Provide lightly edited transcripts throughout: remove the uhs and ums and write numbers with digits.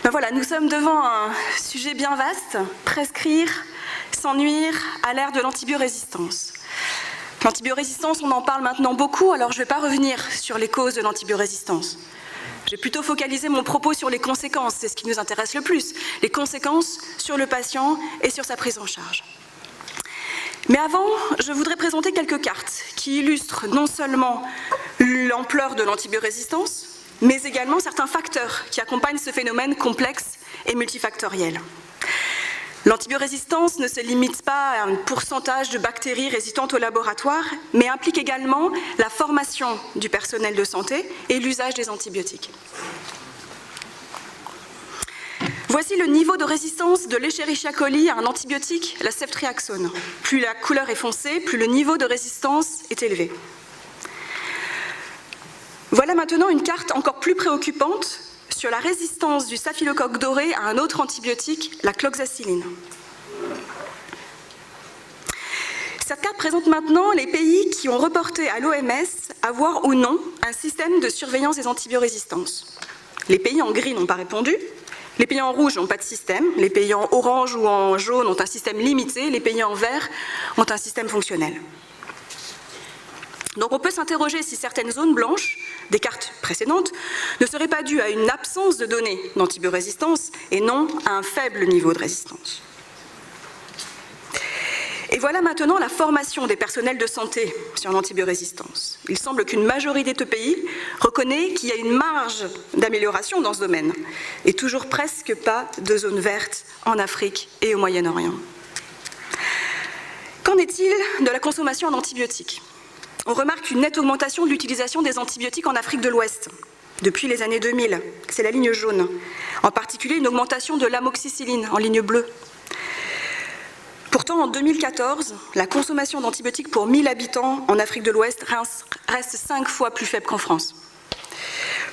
Ben voilà, nous sommes devant un sujet bien vaste, prescrire sans nuire à l'ère de l'antibiorésistance. L'antibiorésistance, on en parle maintenant beaucoup, alors je ne vais pas revenir sur les causes de l'antibiorésistance. Je vais plutôt focaliser mon propos sur les conséquences, c'est ce qui nous intéresse le plus, les conséquences sur le patient et sur sa prise en charge. Mais avant, je voudrais présenter quelques cartes qui illustrent non seulement l'ampleur de l'antibiorésistance, mais également certains facteurs qui accompagnent ce phénomène complexe et multifactoriel. L'antibiorésistance ne se limite pas à un pourcentage de bactéries résistantes au laboratoire, mais implique également la formation du personnel de santé et l'usage des antibiotiques. Voici le niveau de résistance de l'Escherichia coli à un antibiotique, la ceftriaxone. Plus la couleur est foncée, plus le niveau de résistance est élevé. Voilà maintenant une carte encore plus préoccupante sur la résistance du staphylocoque doré à un autre antibiotique, la cloxacilline. Cette carte présente maintenant les pays qui ont reporté à l'OMS avoir ou non un système de surveillance des antibiorésistances. Les pays en gris n'ont pas répondu, les pays en rouge n'ont pas de système, les pays en orange ou en jaune ont un système limité, les pays en vert ont un système fonctionnel. Donc on peut s'interroger si certaines zones blanches des cartes précédentes ne seraient pas dues à une absence de données d'antibiorésistance et non à un faible niveau de résistance. Et voilà maintenant la formation des personnels de santé sur l'antibiorésistance. Il semble qu'une majorité de pays reconnaît qu'il y a une marge d'amélioration dans ce domaine et toujours presque pas de zone verte en Afrique et au Moyen-Orient. Qu'en est-il de la consommation d'antibiotiques ? On remarque une nette augmentation de l'utilisation des antibiotiques en Afrique de l'Ouest depuis les années 2000. C'est la ligne jaune. En particulier, une augmentation de l'amoxicilline en ligne bleue. Pourtant, en 2014, la consommation d'antibiotiques pour 1000 habitants en Afrique de l'Ouest reste 5 fois plus faible qu'en France.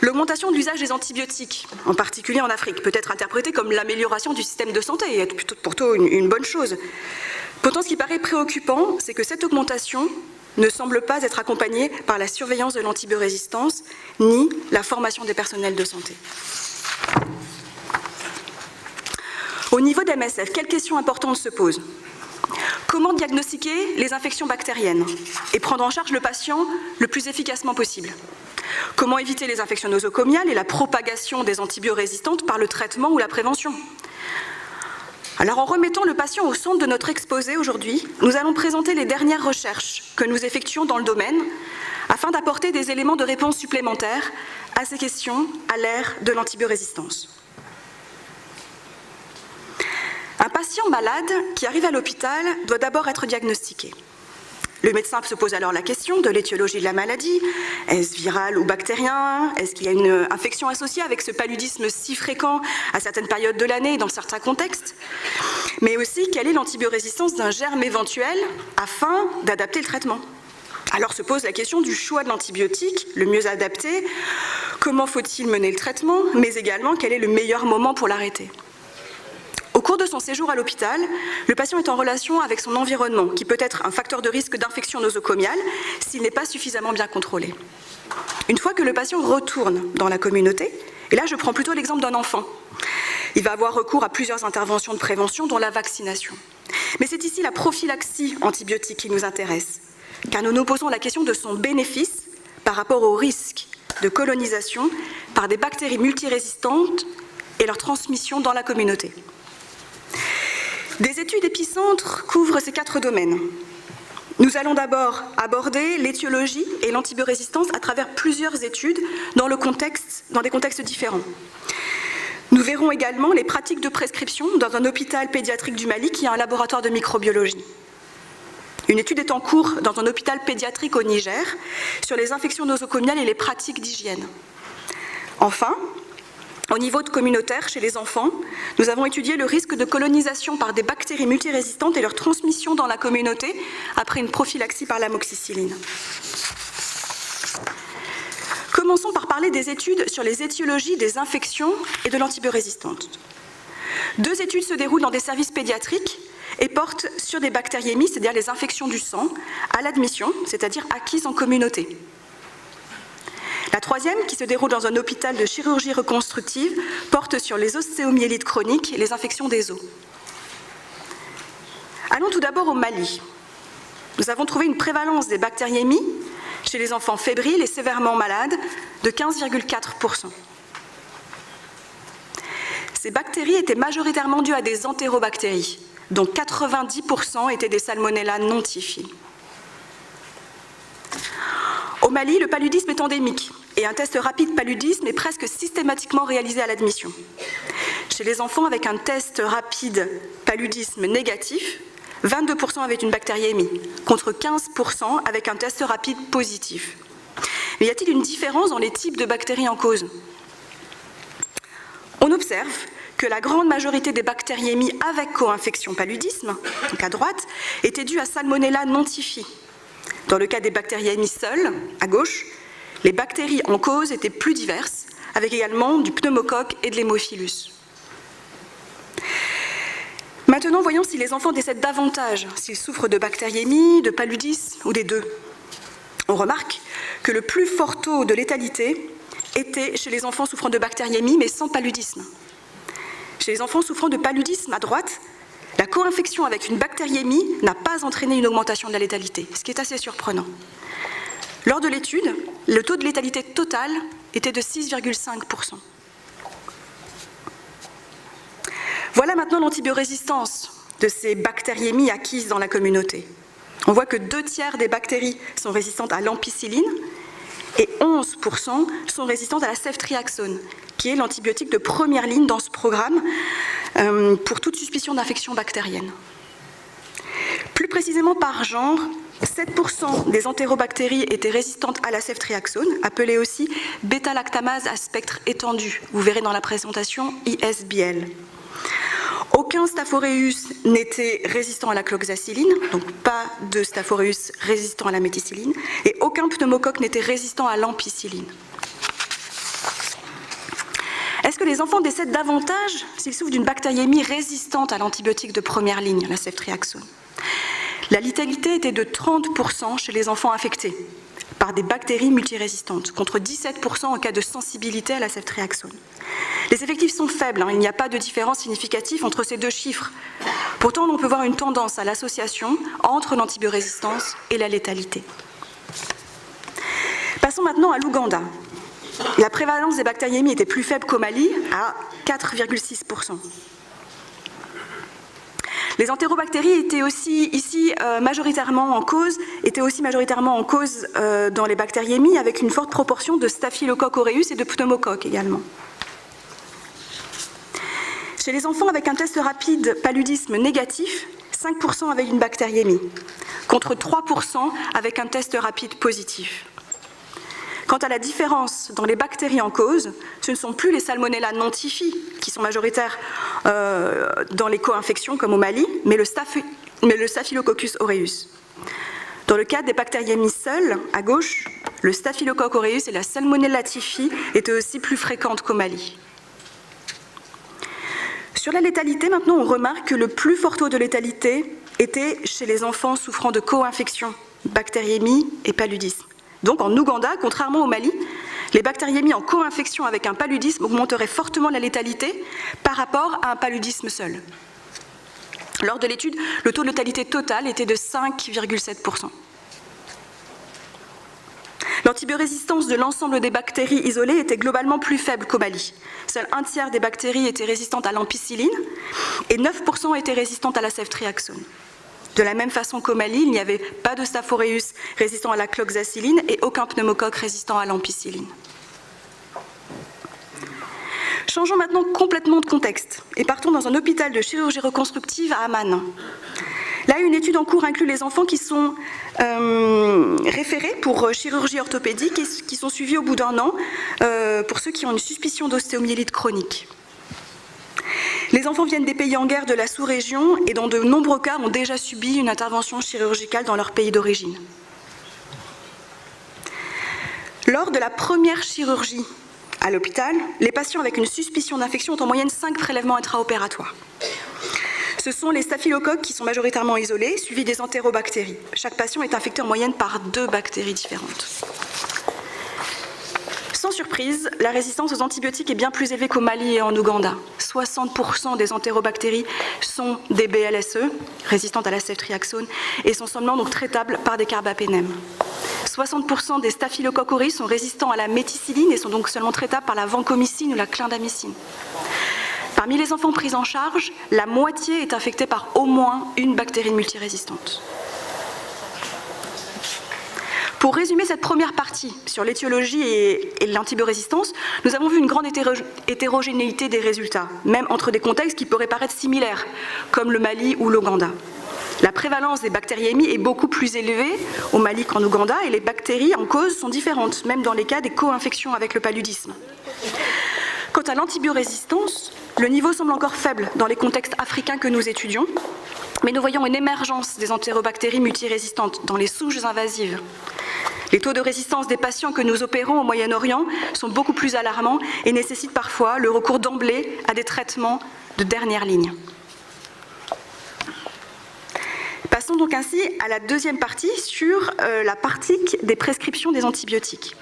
L'augmentation de l'usage des antibiotiques, en particulier en Afrique, peut être interprétée comme l'amélioration du système de santé et est plutôt une bonne chose. Pourtant, ce qui paraît préoccupant, c'est que cette augmentation ne semble pas être accompagnée par la surveillance de l'antibiorésistance ni la formation des personnels de santé. Au niveau des MSF, quelles questions importantes se posent ? Comment diagnostiquer les infections bactériennes et prendre en charge le patient le plus efficacement possible ? Comment éviter les infections nosocomiales et la propagation des antibiorésistantes par le traitement ou la prévention ? Alors, en remettant le patient au centre de notre exposé aujourd'hui, nous allons présenter les dernières recherches que nous effectuons dans le domaine afin d'apporter des éléments de réponse supplémentaires à ces questions à l'ère de l'antibiorésistance. Un patient malade qui arrive à l'hôpital doit d'abord être diagnostiqué. Le médecin se pose alors la question de l'étiologie de la maladie. Est-ce viral ou bactérien? Est-ce qu'il y a une infection associée avec ce paludisme si fréquent à certaines périodes de l'année et dans certains contextes? Mais aussi, quelle est l'antibiorésistance d'un germe éventuel afin d'adapter le traitement? Alors se pose la question du choix de l'antibiotique, le mieux adapté. Comment faut-il mener le traitement? Mais également, quel est le meilleur moment pour l'arrêter? Au cours de son séjour à l'hôpital, le patient est en relation avec son environnement, qui peut être un facteur de risque d'infection nosocomiale s'il n'est pas suffisamment bien contrôlé. Une fois que le patient retourne dans la communauté, et là je prends plutôt l'exemple d'un enfant, il va avoir recours à plusieurs interventions de prévention, dont la vaccination. Mais c'est ici la prophylaxie antibiotique qui nous intéresse, car nous nous posons la question de son bénéfice par rapport au risque de colonisation par des bactéries multirésistantes et leur transmission dans la communauté. Des études épicentres couvrent ces 4 domaines. Nous allons d'abord aborder l'étiologie et l'antibiorésistance à travers plusieurs études dans des contextes différents. Nous verrons également les pratiques de prescription dans un hôpital pédiatrique du Mali qui a un laboratoire de microbiologie. Une étude est en cours dans un hôpital pédiatrique au Niger sur les infections nosocomiales et les pratiques d'hygiène. Enfin, au niveau communautaire, chez les enfants, nous avons étudié le risque de colonisation par des bactéries multirésistantes et leur transmission dans la communauté après une prophylaxie par l'amoxicilline. Commençons par parler des études sur les étiologies des infections et de l'antibiorésistance. 2 études se déroulent dans des services pédiatriques et portent sur des bactériémies, c'est-à-dire les infections du sang, à l'admission, c'est-à-dire acquises en communauté. La troisième, qui se déroule dans un hôpital de chirurgie reconstructive, porte sur les ostéomyélites chroniques et les infections des os. Allons tout d'abord au Mali. Nous avons trouvé une prévalence des bactériémies chez les enfants fébriles et sévèrement malades de 15,4%. Ces bactéries étaient majoritairement dues à des entérobactéries, dont 90% étaient des salmonella non typhi. Au Mali, le paludisme est endémique et un test rapide paludisme est presque systématiquement réalisé à l'admission. Chez les enfants avec un test rapide paludisme négatif, 22% avaient une bactériémie, contre 15% avec un test rapide positif. Mais y a-t-il une différence dans les types de bactéries en cause? On observe que la grande majorité des bactériémies avec co-infection paludisme, donc à droite, étaient dues à Salmonella non typhi. Dans le cas des bactériémies seules, à gauche, les bactéries en cause étaient plus diverses, avec également du pneumocoque et de l'hémophilus. Maintenant, voyons si les enfants décèdent davantage, s'ils souffrent de bactériémie, de paludisme ou des deux. On remarque que le plus fort taux de létalité était chez les enfants souffrant de bactériémie, mais sans paludisme. Chez les enfants souffrant de paludisme, à droite, la co-infection avec une bactériémie n'a pas entraîné une augmentation de la létalité, ce qui est assez surprenant. Lors de l'étude, le taux de létalité totale était de 6,5%. Voilà maintenant l'antibiorésistance de ces bactériémies acquises dans la communauté. On voit que 2/3 des bactéries sont résistantes à l'ampicilline et 11% sont résistantes à la ceftriaxone, qui est l'antibiotique de première ligne dans ce programme pour toute suspicion d'infection bactérienne. Plus précisément par genre, 7% des entérobactéries étaient résistantes à la ceftriaxone, appelée aussi bêta-lactamase à spectre étendu. Vous verrez dans la présentation ISBL. Aucun Staph aureus n'était résistant à la cloxacilline, donc pas de Staph aureus résistant à la méticilline, et aucun pneumocoque n'était résistant à l'ampicilline. Est-ce que les enfants décèdent davantage s'ils souffrent d'une bactériémie résistante à l'antibiotique de première ligne, la ceftriaxone? La létalité était de 30% chez les enfants infectés par des bactéries multirésistantes, contre 17% en cas de sensibilité à la ceftriaxone. Les effectifs sont faibles, il n'y a pas de différence significative entre ces deux chiffres. Pourtant, on peut voir une tendance à l'association entre l'antibiorésistance et la létalité. Passons maintenant à l'Ouganda. La prévalence des bactériémies était plus faible qu'au Mali, à 4,6%. Les entérobactéries étaient aussi ici majoritairement en cause dans les bactériémies, avec une forte proportion de Staphylococcus aureus et de pneumocoques également. Chez les enfants avec un test rapide paludisme négatif, 5% avaient une bactériémie, contre 3% avec un test rapide positif. Quant à la différence dans les bactéries en cause, ce ne sont plus les Salmonella non typhi qui sont majoritaires dans les co-infections comme au Mali, mais le Staphylococcus aureus. Dans le cas des bactériémies seules, à gauche, le Staphylococcus aureus et la Salmonella typhi étaient aussi plus fréquentes qu'au Mali. Sur la létalité, maintenant, on remarque que le plus fort taux de létalité était chez les enfants souffrant de co-infection, bactériémie et paludisme. Donc en Ouganda, contrairement au Mali, les bactériémies en co-infection avec un paludisme augmenteraient fortement la létalité par rapport à un paludisme seul. Lors de l'étude, le taux de létalité total était de 5,7%. L'antibiorésistance de l'ensemble des bactéries isolées était globalement plus faible qu'au Mali. Seul 1/3 des bactéries étaient résistantes à l'ampicilline et 9% étaient résistantes à la ceftriaxone. De la même façon qu'au Mali, il n'y avait pas de Staph aureus résistant à la cloxacilline et aucun pneumocoque résistant à l'ampicilline. Changeons maintenant complètement de contexte et partons dans un hôpital de chirurgie reconstructive à Amman. Là, une étude en cours inclut les enfants qui sont référés pour chirurgie orthopédique et qui sont suivis au bout d'1 an pour ceux qui ont une suspicion d'ostéomyélite chronique. Les enfants viennent des pays en guerre de la sous-région et dans de nombreux cas ont déjà subi une intervention chirurgicale dans leur pays d'origine. Lors de la première chirurgie à l'hôpital, les patients avec une suspicion d'infection ont en moyenne 5 prélèvements intraopératoires. Ce sont les staphylocoques qui sont majoritairement isolés, suivis des entérobactéries. Chaque patient est infecté en moyenne par 2 bactéries différentes. Sans surprise, la résistance aux antibiotiques est bien plus élevée qu'au Mali et en Ouganda. 60% des entérobactéries sont des BLSE, résistantes à la ceftriaxone, et sont seulement donc traitables par des carbapénèmes. 60% des staphylocoques aureus sont résistants à la méticilline et sont donc seulement traitables par la vancomycine ou la clindamycine. Parmi les enfants pris en charge, la moitié est infectée par au moins une bactérie multirésistante. Pour résumer cette première partie sur l'étiologie et l'antibiorésistance, nous avons vu une grande hétérogénéité des résultats, même entre des contextes qui pourraient paraître similaires, comme le Mali ou l'Ouganda. La prévalence des bactériémies est beaucoup plus élevée au Mali qu'en Ouganda et les bactéries en cause sont différentes, même dans les cas des co-infections avec le paludisme. Quant à l'antibiorésistance, le niveau semble encore faible dans les contextes africains que nous étudions, mais nous voyons une émergence des entérobactéries multirésistantes dans les souches invasives. Les taux de résistance des patients que nous opérons au Moyen-Orient sont beaucoup plus alarmants et nécessitent parfois le recours d'emblée à des traitements de dernière ligne. Passons donc ainsi à la deuxième partie sur la pratique des prescriptions des antibiotiques.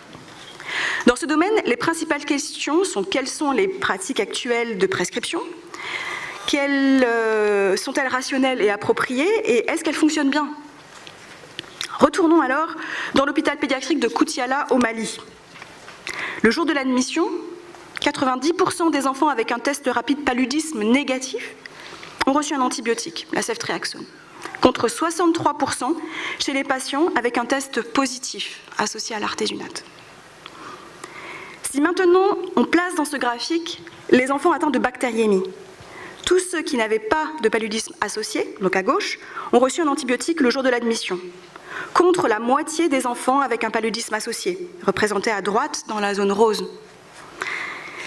Dans ce domaine, les principales questions sont quelles sont les pratiques actuelles de prescription, sont-elles rationnelles et appropriées et est-ce qu'elles fonctionnent bien ? Retournons alors dans l'hôpital pédiatrique de Koutiala au Mali. Le jour de l'admission, 90% des enfants avec un test rapide paludisme négatif ont reçu un antibiotique, la ceftriaxone, contre 63% chez les patients avec un test positif associé à l'artésunate. Si maintenant on place dans ce graphique les enfants atteints de bactériémie, tous ceux qui n'avaient pas de paludisme associé, donc à gauche, ont reçu un antibiotique le jour de l'admission, contre la moitié des enfants avec un paludisme associé, représenté à droite dans la zone rose.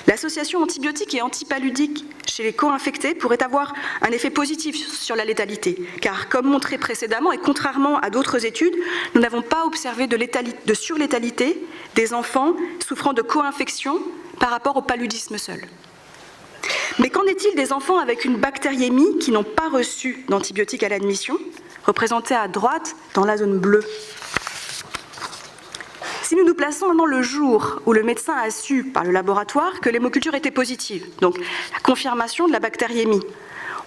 L'association antibiotique et antipaludique chez les co-infectés pourrait avoir un effet positif sur la létalité, car comme montré précédemment et contrairement à d'autres études, nous n'avons pas observé de surlétalité des enfants souffrant de co-infection par rapport au paludisme seul. Mais qu'en est-il des enfants avec une bactériémie qui n'ont pas reçu d'antibiotiques à l'admission, représentés à droite dans la zone bleue? Si nous nous plaçons maintenant le jour où le médecin a su par le laboratoire que l'hémoculture était positive, donc la confirmation de la bactériémie,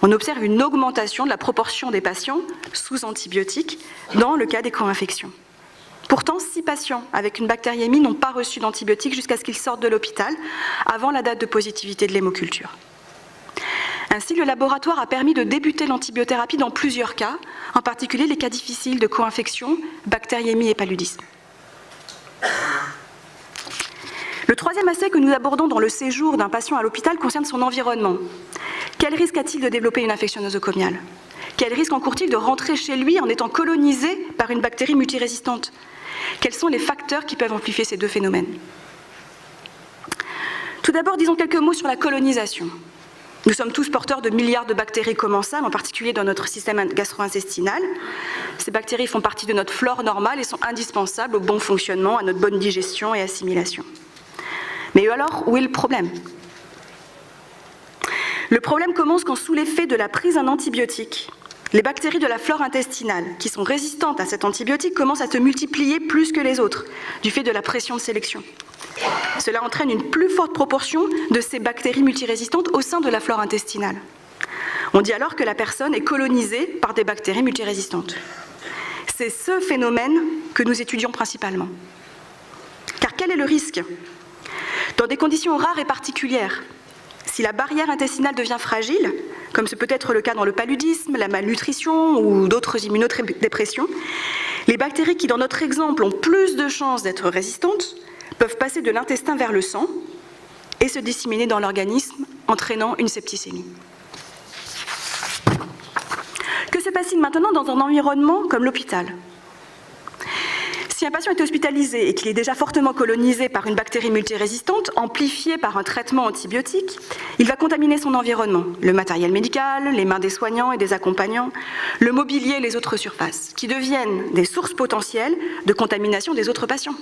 on observe une augmentation de la proportion des patients sous antibiotiques dans le cas des co-infections. Pourtant, 6 patients avec une bactériémie n'ont pas reçu d'antibiotiques jusqu'à ce qu'ils sortent de l'hôpital avant la date de positivité de l'hémoculture. Ainsi, le laboratoire a permis de débuter l'antibiothérapie dans plusieurs cas, en particulier les cas difficiles de co-infection, bactériémie et paludisme. Le troisième aspect que nous abordons dans le séjour d'un patient à l'hôpital concerne son environnement. Quel risque a-t-il de développer une infection nosocomiale ? Quel risque encourt-il de rentrer chez lui en étant colonisé par une bactérie multirésistante ? Quels sont les facteurs qui peuvent amplifier ces deux phénomènes ? Tout d'abord, disons quelques mots sur la colonisation. Nous sommes tous porteurs de milliards de bactéries commensales, en particulier dans notre système gastro-intestinal. Ces bactéries font partie de notre flore normale et sont indispensables au bon fonctionnement, à notre bonne digestion et assimilation. Mais alors, où est le problème ? Le problème commence quand, sous l'effet de la prise d'un antibiotique, les bactéries de la flore intestinale, qui sont résistantes à cet antibiotique, commencent à se multiplier plus que les autres, du fait de la pression de sélection. Cela entraîne une plus forte proportion de ces bactéries multirésistantes au sein de la flore intestinale. On dit alors que la personne est colonisée par des bactéries multirésistantes. C'est ce phénomène que nous étudions principalement. Car quel est le risque ? Dans des conditions rares et particulières, si la barrière intestinale devient fragile, comme ce peut être le cas dans le paludisme, la malnutrition ou d'autres immunodépressions, les bactéries qui, dans notre exemple, ont plus de chances d'être résistantes, peuvent passer de l'intestin vers le sang et se disséminer dans l'organisme, entraînant une septicémie. Que se passe-t-il maintenant dans un environnement comme l'hôpital ? Si un patient est hospitalisé et qu'il est déjà fortement colonisé par une bactérie multirésistante, amplifiée par un traitement antibiotique, il va contaminer son environnement, le matériel médical, les mains des soignants et des accompagnants, le mobilier et les autres surfaces, qui deviennent des sources potentielles de contamination des autres patients.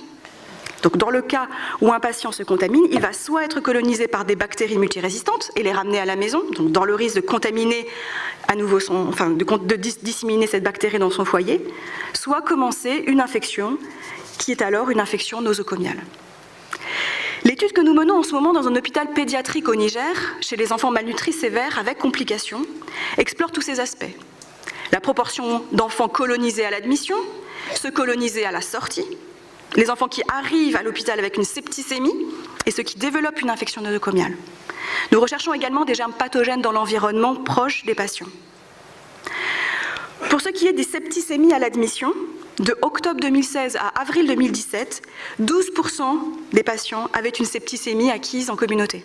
Donc dans le cas où un patient se contamine, il va soit être colonisé par des bactéries multirésistantes et les ramener à la maison, donc dans le risque de contaminer à nouveau de disséminer cette bactérie dans son foyer, soit commencer une infection qui est alors une infection nosocomiale. L'étude que nous menons en ce moment dans un hôpital pédiatrique au Niger, chez les enfants malnutris sévères avec complications, explore tous ces aspects. La proportion d'enfants colonisés à l'admission, ceux colonisés à la sortie, les enfants qui arrivent à l'hôpital avec une septicémie et ceux qui développent une infection nosocomiale. Nous recherchons également des germes pathogènes dans l'environnement proche des patients. Pour ce qui est des septicémies à l'admission, de octobre 2016 à avril 2017, 12% des patients avaient une septicémie acquise en communauté.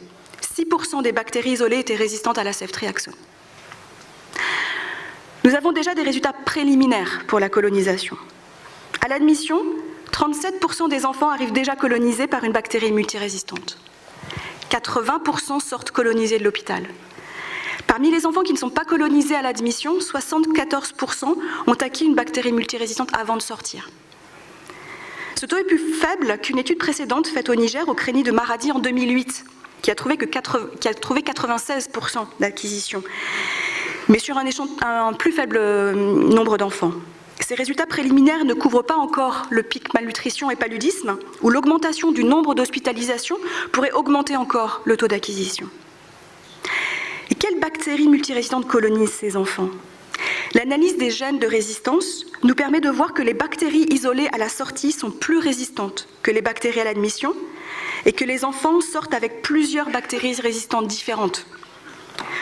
6% des bactéries isolées étaient résistantes à la ceftriaxone. Nous avons déjà des résultats préliminaires pour la colonisation. À l'admission, 37% des enfants arrivent déjà colonisés par une bactérie multirésistante. 80% sortent colonisés de l'hôpital. Parmi les enfants qui ne sont pas colonisés à l'admission, 74% ont acquis une bactérie multirésistante avant de sortir. Ce taux est plus faible qu'une étude précédente faite au Niger, au Créni de Maradi en 2008, qui a trouvé 96% d'acquisition, mais sur un plus faible nombre d'enfants. Ces résultats préliminaires ne couvrent pas encore le pic malnutrition et paludisme, où l'augmentation du nombre d'hospitalisations pourrait augmenter encore le taux d'acquisition. Et quelles bactéries multirésistantes colonisent ces enfants? L'analyse des gènes de résistance nous permet de voir que les bactéries isolées à la sortie sont plus résistantes que les bactéries à l'admission et que les enfants sortent avec plusieurs bactéries résistantes différentes.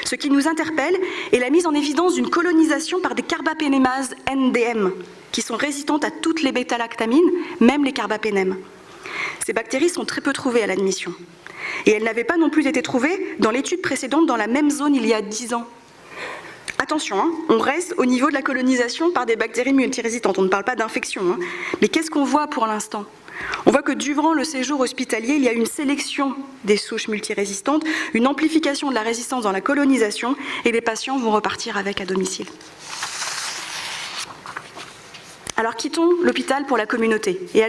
Ce qui nous interpelle est la mise en évidence d'une colonisation par des carbapénémases NDM, qui sont résistantes à toutes les bêta-lactamines, même les carbapénèmes. Ces bactéries sont très peu trouvées à l'admission. Et elles n'avaient pas non plus été trouvées dans l'étude précédente dans la même zone il y a 10 ans. Attention, on reste au niveau de la colonisation par des bactéries multirésistantes. On ne parle pas d'infection. Mais qu'est-ce qu'on voit pour l'instant? On voit que durant le séjour hospitalier, il y a une sélection des souches multirésistantes, une amplification de la résistance dans la colonisation, et les patients vont repartir avec à domicile. Alors quittons l'hôpital pour la communauté et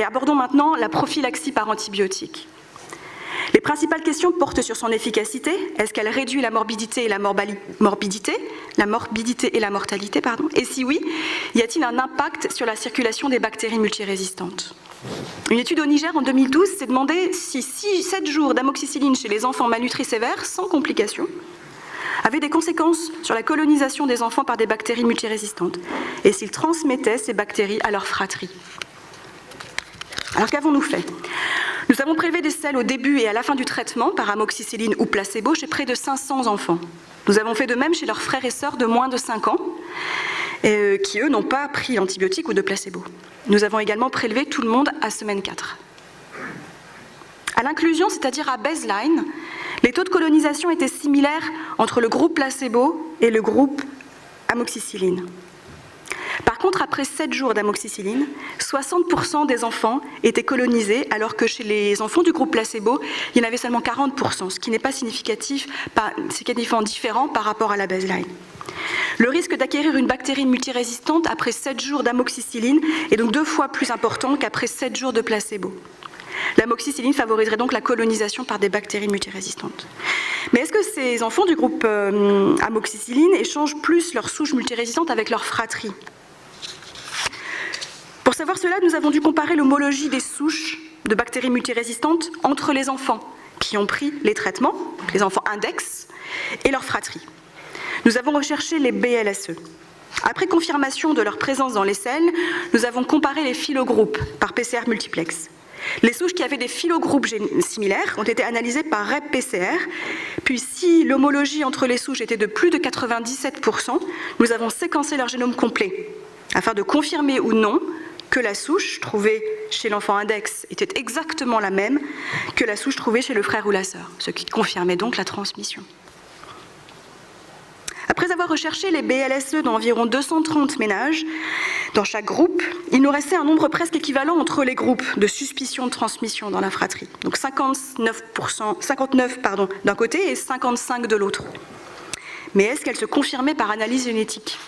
abordons maintenant la prophylaxie par antibiotiques. Les principales questions portent sur son efficacité. Est-ce qu'elle réduit la morbidité et la mortalité, Et si oui, y a-t-il un impact sur la circulation des bactéries multirésistantes? Une étude au Niger en 2012 s'est demandé si 7 jours d'amoxicilline chez les enfants malnutris sévères, sans complications, avaient des conséquences sur la colonisation des enfants par des bactéries multirésistantes et s'ils transmettaient ces bactéries à leur fratrie. Alors qu'avons-nous fait? Nous avons prélevé des selles au début et à la fin du traitement par amoxicilline ou placebo chez près de 500 enfants. Nous avons fait de même chez leurs frères et sœurs de moins de 5 ans, qui eux n'ont pas pris l'antibiotique ou de placebo. Nous avons également prélevé tout le monde à semaine 4. À l'inclusion, c'est-à-dire à baseline, les taux de colonisation étaient similaires entre le groupe placebo et le groupe amoxicilline. Par contre, après 7 jours d'amoxicilline, 60% des enfants étaient colonisés, alors que chez les enfants du groupe placebo, il y en avait seulement 40%, ce qui n'est pas significativement différent par rapport à la baseline. Le risque d'acquérir une bactérie multirésistante après 7 jours d'amoxicilline est donc 2 fois plus important qu'après 7 jours de placebo. L'amoxicilline favoriserait donc la colonisation par des bactéries multirésistantes. Mais est-ce que ces enfants du groupe amoxicilline échangent plus leurs souches multirésistantes avec leurs fratries? Pour savoir cela, nous avons dû comparer l'homologie des souches de bactéries multirésistantes entre les enfants qui ont pris les traitements, les enfants index, et leurs fratries. Nous avons recherché les BLSE. Après confirmation de leur présence dans les selles, nous avons comparé les phylogroupes par PCR multiplex. Les souches qui avaient des phylogroupes similaires ont été analysées par REP-PCR, puis si l'homologie entre les souches était de plus de 97%, nous avons séquencé leur génome complet, afin de confirmer ou non que la souche trouvée chez l'enfant index était exactement la même que la souche trouvée chez le frère ou la sœur, ce qui confirmait donc la transmission. Après avoir recherché les BLSE dans environ 230 ménages, dans chaque groupe, il nous restait un nombre presque équivalent entre les groupes de suspicion de transmission dans la fratrie. Donc 59 d'un côté et 55 de l'autre. Mais est-ce qu'elle se confirmait par analyse génétique?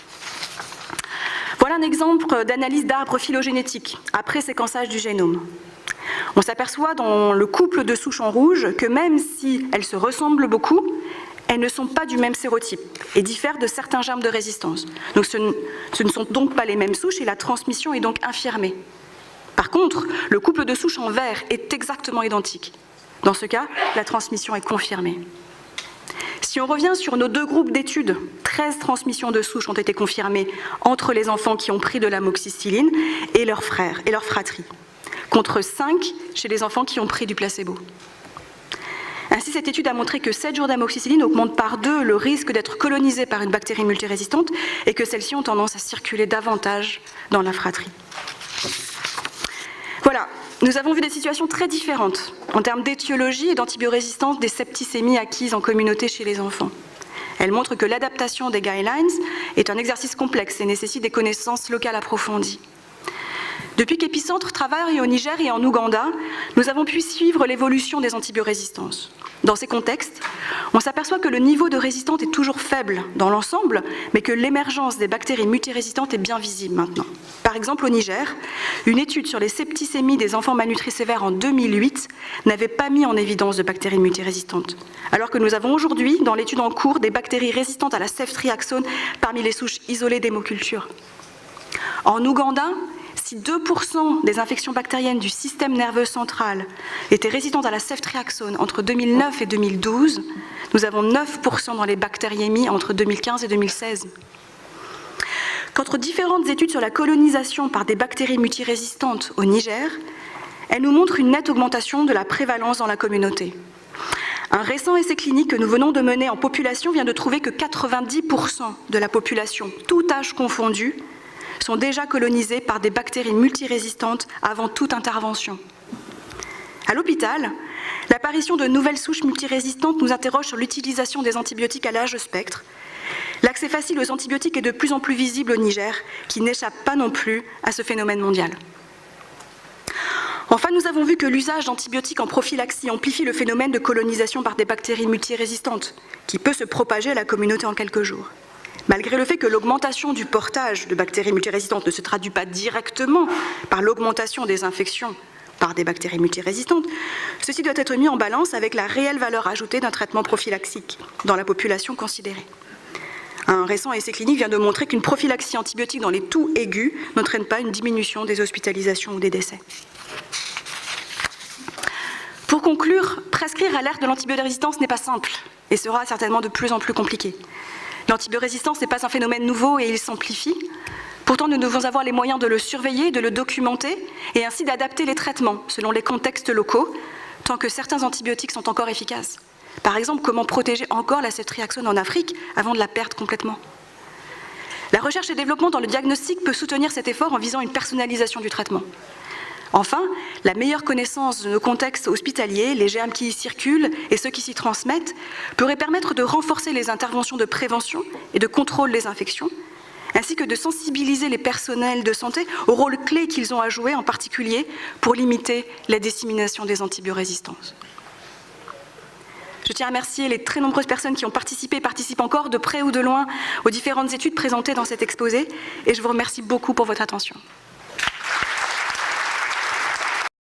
Voilà un exemple d'analyse d'arbre phylogénétique après séquençage du génome. On s'aperçoit dans le couple de souches en rouge que même si elles se ressemblent beaucoup, elles ne sont pas du même sérotype et diffèrent de certains germes de résistance. Donc ce ne sont donc pas les mêmes souches et la transmission est donc infirmée. Par contre, le couple de souches en vert est exactement identique. Dans ce cas, la transmission est confirmée. Si on revient sur nos 2 groupes d'études, 13 transmissions de souches ont été confirmées entre les enfants qui ont pris de l'amoxicilline et leurs frères et leurs fratries, contre 5 chez les enfants qui ont pris du placebo. Ainsi, cette étude a montré que 7 jours d'amoxicilline augmentent par 2 le risque d'être colonisé par une bactérie multirésistante et que celles-ci ont tendance à circuler davantage dans la fratrie. Voilà, nous avons vu des situations très différentes en termes d'étiologie et d'antibiorésistance des septicémies acquises en communauté chez les enfants. Elles montrent que l'adaptation des guidelines est un exercice complexe et nécessite des connaissances locales approfondies. Depuis qu'Epicentre travaille au Niger et en Ouganda, nous avons pu suivre l'évolution des antibiorésistances. Dans ces contextes, on s'aperçoit que le niveau de résistance est toujours faible dans l'ensemble, mais que l'émergence des bactéries multirésistantes est bien visible maintenant. Par exemple, au Niger, une étude sur les septicémies des enfants malnutris sévères en 2008 n'avait pas mis en évidence de bactéries multirésistantes, alors que nous avons aujourd'hui, dans l'étude en cours, des bactéries résistantes à la ceftriaxone parmi les souches isolées d'hémoculture. En Ouganda, si 2% des infections bactériennes du système nerveux central étaient résistantes à la ceftriaxone entre 2009 et 2012, nous avons 9% dans les bactériémies entre 2015 et 2016. Qu'entre différentes études sur la colonisation par des bactéries multirésistantes au Niger, elles nous montrent une nette augmentation de la prévalence dans la communauté. Un récent essai clinique que nous venons de mener en population vient de trouver que 90% de la population, tout âge confondu, sont déjà colonisés par des bactéries multirésistantes avant toute intervention. À l'hôpital, l'apparition de nouvelles souches multirésistantes nous interroge sur l'utilisation des antibiotiques à large spectre. L'accès facile aux antibiotiques est de plus en plus visible au Niger, qui n'échappe pas non plus à ce phénomène mondial. Enfin, nous avons vu que l'usage d'antibiotiques en prophylaxie amplifie le phénomène de colonisation par des bactéries multirésistantes, qui peut se propager à la communauté en quelques jours. Malgré le fait que l'augmentation du portage de bactéries multirésistantes ne se traduit pas directement par l'augmentation des infections par des bactéries multirésistantes, ceci doit être mis en balance avec la réelle valeur ajoutée d'un traitement prophylaxique dans la population considérée. Un récent essai clinique vient de montrer qu'une prophylaxie antibiotique dans les toux aigus n'entraîne pas une diminution des hospitalisations ou des décès. Pour conclure, prescrire à l'ère de l'antibiorésistance n'est pas simple et sera certainement de plus en plus compliqué. L'antibiorésistance n'est pas un phénomène nouveau et il s'amplifie. Pourtant, nous devons avoir les moyens de le surveiller, de le documenter et ainsi d'adapter les traitements selon les contextes locaux, tant que certains antibiotiques sont encore efficaces. Par exemple, comment protéger encore la ceftriaxone en Afrique avant de la perdre complètement? La recherche et développement dans le diagnostic peut soutenir cet effort en visant une personnalisation du traitement. Enfin, la meilleure connaissance de nos contextes hospitaliers, les germes qui y circulent et ceux qui s'y transmettent, pourrait permettre de renforcer les interventions de prévention et de contrôle des infections, ainsi que de sensibiliser les personnels de santé au rôle clé qu'ils ont à jouer, en particulier pour limiter la dissémination des antibiorésistances. Je tiens à remercier les très nombreuses personnes qui ont participé et participent encore de près ou de loin aux différentes études présentées dans cet exposé, et je vous remercie beaucoup pour votre attention.